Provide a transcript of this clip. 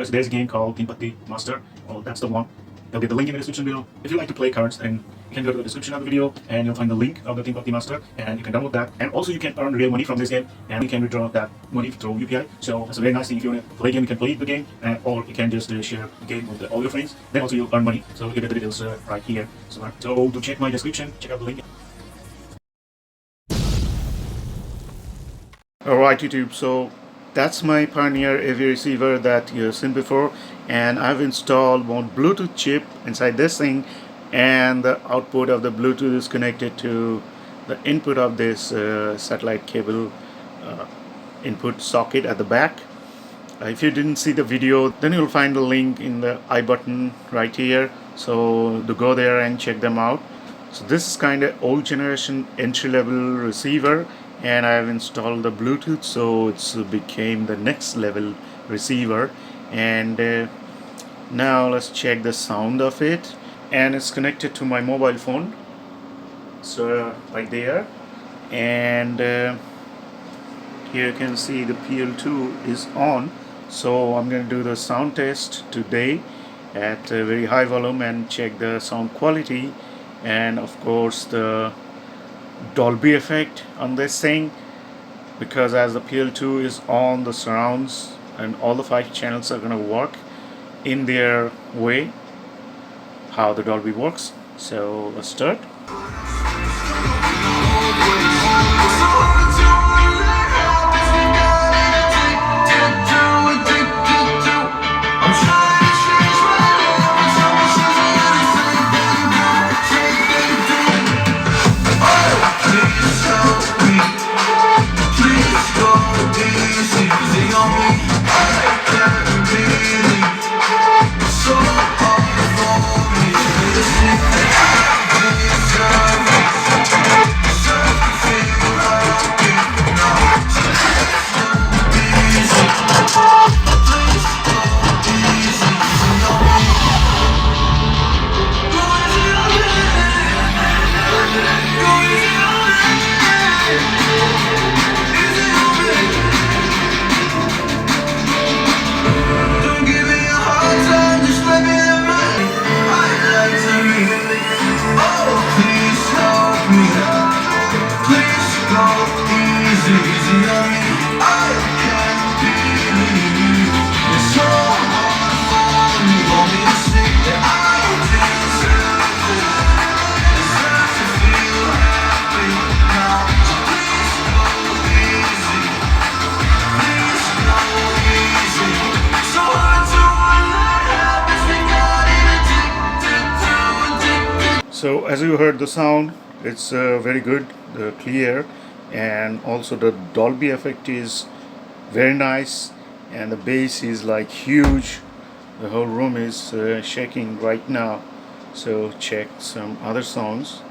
guys, there's a game called Teen Patti Master. Oh, that's the one. There'll be the link in the description below. If you like to play cards, then you can go to the description of the video and you'll find the link of the Teen Patti Master and you can download that. And also you can earn real money from this game and you can withdraw that money through UPI. So it's a very nice thing. If you want to play a game, you can play the game or you can just share the game with all your friends. Then also you'll earn money. So you get the details right here. So to check my description, check out the link. Alright YouTube, so that's my Pioneer AV receiver that you've seen before, and I've installed one Bluetooth chip inside this thing, and the output of the Bluetooth is connected to the input of this satellite cable input socket at the back. If you didn't see the video, then you'll find the link in the I button right here, so to go there and check them out. So this is kind of old generation entry-level receiver, and I have installed the Bluetooth, so it's became the next level receiver. And now let's check the sound of it, and it's connected to my mobile phone, so right there. And here you can see the PL2 is on, so I'm going to do the sound test today at a very high volume and check the sound quality and of course the Dolby effect on this thing, because as the PL2 is on, the surrounds and all the 5 channels are going to work in their way how the Dolby works. So let's start. So as you heard the sound, it's very good, clear, and also the Dolby effect is very nice, and the bass is like huge. The whole room is shaking right now. So check some other songs.